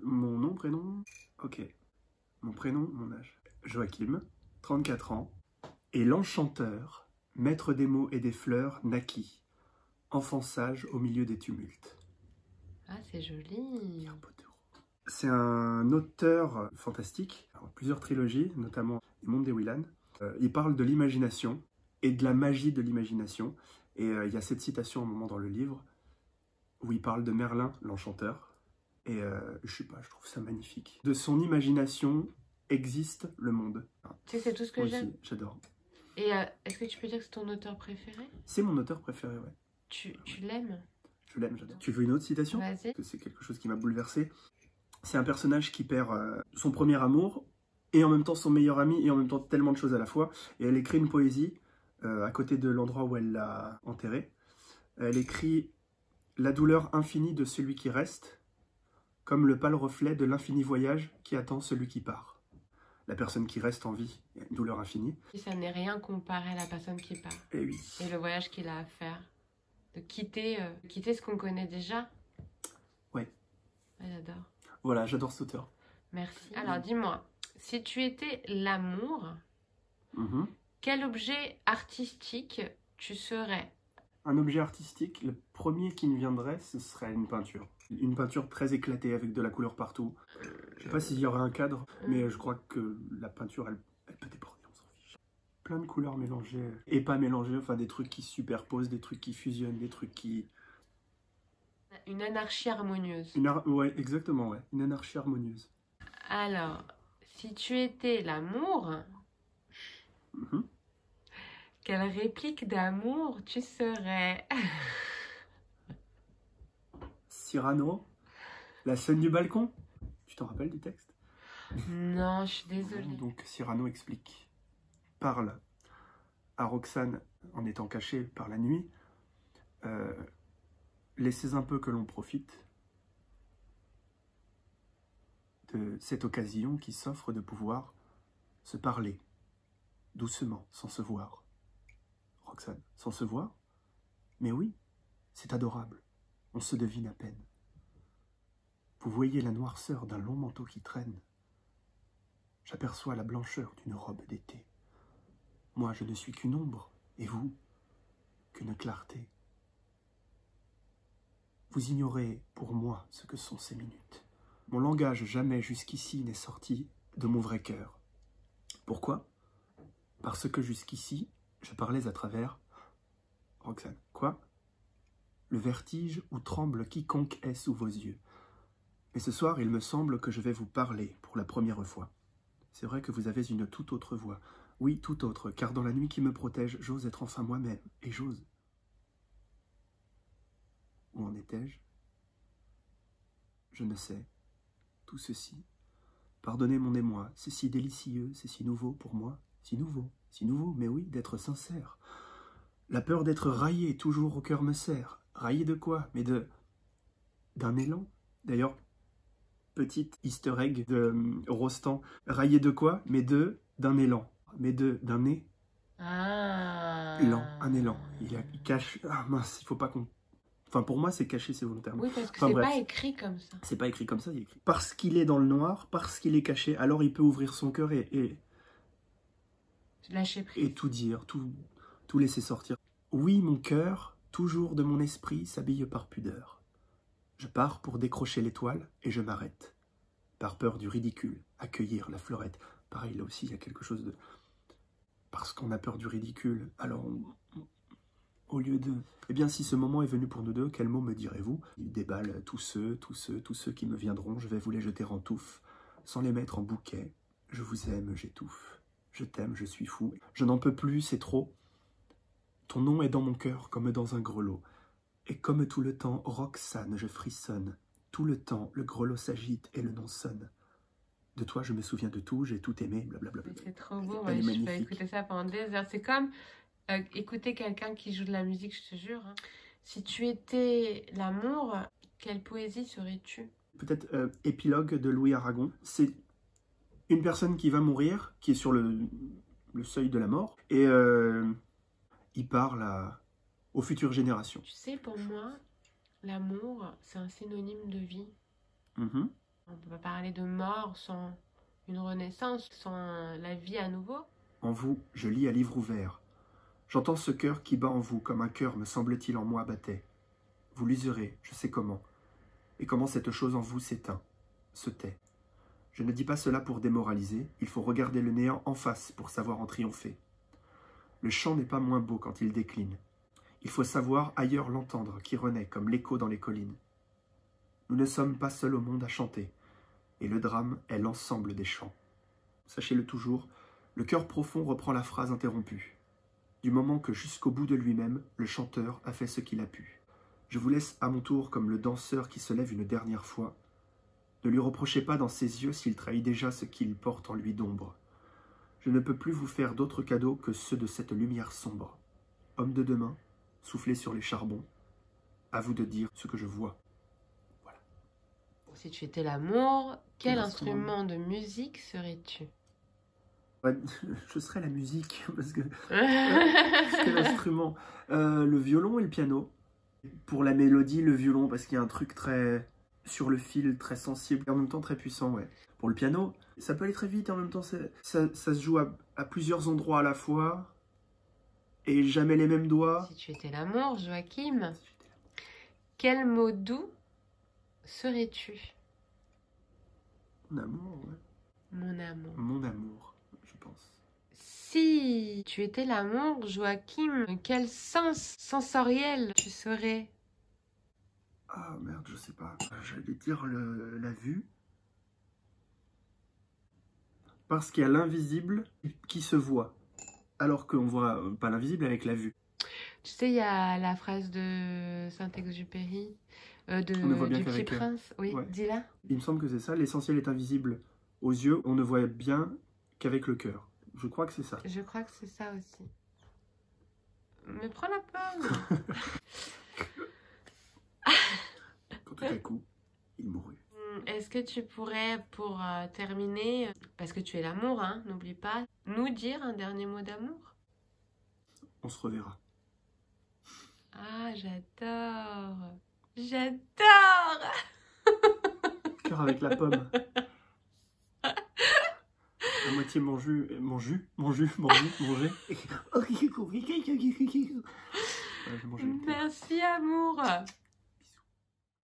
Mon nom, prénom? Ok. Mon prénom, mon âge. Joachim, 34 ans. Et l'enchanteur, maître des mots et des fleurs, naquit. Enfant sage au milieu des tumultes. Ah, c'est joli. C'est un auteur fantastique, alors, plusieurs trilogies, notamment Les Mondes des Willan. Il parle de l'imagination et de la magie de l'imagination. Et il y a cette citation à un moment dans le livre où il parle de Merlin, l'enchanteur. Et je sais pas, je trouve ça magnifique. De son imagination existe le monde. Tu sais que c'est tout ce que j'aime. J'adore. Et est-ce que tu peux dire que c'est ton auteur préféré? C'est mon auteur préféré, ouais. Tu l'aimes? Je l'aime, j'adore. Tu veux une autre citation? Vas-y. C'est quelque chose qui m'a bouleversé. C'est un personnage qui perd son premier amour, et en même temps son meilleur ami, et en même temps tellement de choses à la fois. Et elle écrit une poésie à côté de l'endroit où elle l'a enterré. Elle écrit « La douleur infinie de celui qui reste, comme le pâle reflet de l'infini voyage qui attend celui qui part. » La personne qui reste en vie, il y a une douleur infinie. Et ça n'est rien comparé à la personne qui part. Et oui. Et le voyage qu'il a à faire. De quitter ce qu'on connaît déjà. Ouais. Ouais, j'adore. Voilà, j'adore cet auteur. Merci. Alors, dis-moi, si tu étais l'amour, quel objet artistique tu serais? Un objet artistique, le premier qui me viendrait, ce serait une peinture. Une peinture très éclatée, avec de la couleur partout. Je sais pas s'il y aurait un cadre, mais je crois que la peinture, elle peut déborder, on s'en fiche. Plein de couleurs mélangées, et pas mélangées, enfin des trucs qui se superposent, des trucs qui fusionnent, des trucs qui... Une anarchie harmonieuse. Ouais, exactement, ouais. Une anarchie harmonieuse. Alors, si tu étais l'amour, quelle réplique d'amour tu serais? Cyrano, la scène du balcon. Tu t'en rappelles du texte? Non, je suis désolée. Donc Cyrano explique, parle à Roxane en étant cachée par la nuit. Laissez un peu que l'on profite de cette occasion qui s'offre de pouvoir se parler doucement, sans se voir. Roxane, sans se voir? Mais oui, c'est adorable, on se devine à peine. Vous voyez la noirceur d'un long manteau qui traîne. J'aperçois la blancheur d'une robe d'été. Moi, je ne suis qu'une ombre, et vous, qu'une clarté. Vous ignorez pour moi ce que sont ces minutes. Mon langage jamais jusqu'ici n'est sorti de mon vrai cœur. Pourquoi? Parce que jusqu'ici, je parlais à travers... Roxane, quoi? Le vertige où tremble quiconque est sous vos yeux. Mais ce soir, il me semble que je vais vous parler pour la première fois. C'est vrai que vous avez une toute autre voix. Oui, toute autre, car dans la nuit qui me protège, j'ose être enfin moi-même, et j'ose. Où en étais-je? Je ne sais. Tout ceci. Pardonnez mon émoi, c'est si délicieux, c'est si nouveau pour moi. Si nouveau, mais oui, d'être sincère. La peur d'être raillé toujours au cœur me serre. Raillé de quoi? Mais d'un élan. D'ailleurs, petite easter egg de Rostand. Raillé de quoi? Mais d'un élan. Mais d'un nez. Ah. Élan, un élan. Il cache... Ah mince, il faut pas qu'on... Enfin, pour moi, c'est caché, c'est volontairement. Oui, parce que c'est pas écrit comme ça. C'est pas écrit comme ça, il est écrit. Parce qu'il est dans le noir, parce qu'il est caché, alors il peut ouvrir son cœur et lâcher prise. Et tout dire, tout laisser sortir. Oui, mon cœur, toujours de mon esprit, s'habille par pudeur. Je pars pour décrocher l'étoile et je m'arrête. Par peur du ridicule, accueillir la fleurette. Pareil, là aussi, il y a quelque chose de... Parce qu'on a peur du ridicule, alors au lieu de... Eh bien, si ce moment est venu pour nous deux, quel mot me direz-vous? Il déballe tous ceux qui me viendront, je vais vous les jeter en touffe, sans les mettre en bouquet. Je vous aime, j'étouffe. Je t'aime, je suis fou. Je n'en peux plus, c'est trop. Ton nom est dans mon cœur comme dans un grelot. Et comme tout le temps, Roxane, je frissonne. Tout le temps, le grelot s'agite et le nom sonne. De toi, je me souviens de tout, j'ai tout aimé, blablabla. C'est trop beau, moi, je peux écouter ça pendant des heures. C'est comme écouter quelqu'un qui joue de la musique, je te jure. Hein. Si tu étais l'amour, quelle poésie serais-tu? Peut-être Épilogue de Louis Aragon. C'est une personne qui va mourir, qui est sur le seuil de la mort, et il parle aux futures générations. Tu sais, pour moi, l'amour, c'est un synonyme de vie. On ne peut pas parler de mort sans une renaissance, sans la vie à nouveau. En vous, je lis à livre ouvert. J'entends ce cœur qui bat en vous comme un cœur, me semble-t-il, en moi battait. Vous l'userez, je sais comment. Et comment cette chose en vous s'éteint, se tait. Je ne dis pas cela pour démoraliser, il faut regarder le néant en face pour savoir en triompher. Le chant n'est pas moins beau quand il décline. Il faut savoir ailleurs l'entendre, qui renaît comme l'écho dans les collines. Nous ne sommes pas seuls au monde à chanter, et le drame est l'ensemble des chants. Sachez-le toujours, le cœur profond reprend la phrase interrompue, du moment que jusqu'au bout de lui-même, le chanteur a fait ce qu'il a pu. Je vous laisse à mon tour comme le danseur qui se lève une dernière fois. Ne lui reprochez pas dans ses yeux s'il trahit déjà ce qu'il porte en lui d'ombre. Je ne peux plus vous faire d'autres cadeaux que ceux de cette lumière sombre. Homme de demain, soufflez sur les charbons, à vous de dire ce que je vois. Voilà. Si tu étais l'amour, quel instrument de musique serais-tu? Je serais la musique, parce que l'instrument, le violon et le piano. Pour la mélodie, le violon, parce qu'il y a un truc très sur le fil, très sensible, et en même temps très puissant, ouais. Pour le piano, ça peut aller très vite, et en même temps, ça se joue à plusieurs endroits à la fois, et jamais les mêmes doigts. Si tu étais l'amour, Joachim, quel mot doux serais-tu? Mon amour, ouais. Mon amour. Mon amour, je pense. Si tu étais l'amour, Joachim, quel sens sensoriel tu serais? Ah merde, je sais pas. J'allais dire la vue. Parce qu'il y a l'invisible qui se voit. Alors qu'on voit pas l'invisible avec la vue. Tu sais, il y a la phrase de Saint-Exupéry, On ne voit bien du Petit qu'avec Prince. Oui, ouais. dis-la. Il me semble que c'est ça. L'essentiel est invisible aux yeux. On ne voit bien qu'avec le cœur. Je crois que c'est ça. Je crois que c'est ça aussi. Mais prends la pomme. Quand tout à coup, il mourut. Est-ce que tu pourrais, pour terminer, parce que tu es l'amour, hein, n'oublie pas, nous dire un dernier mot d'amour? On se reverra. Ah, j'adore. J'adore. Cœur avec la pomme. À moitié mangé. Merci, amour.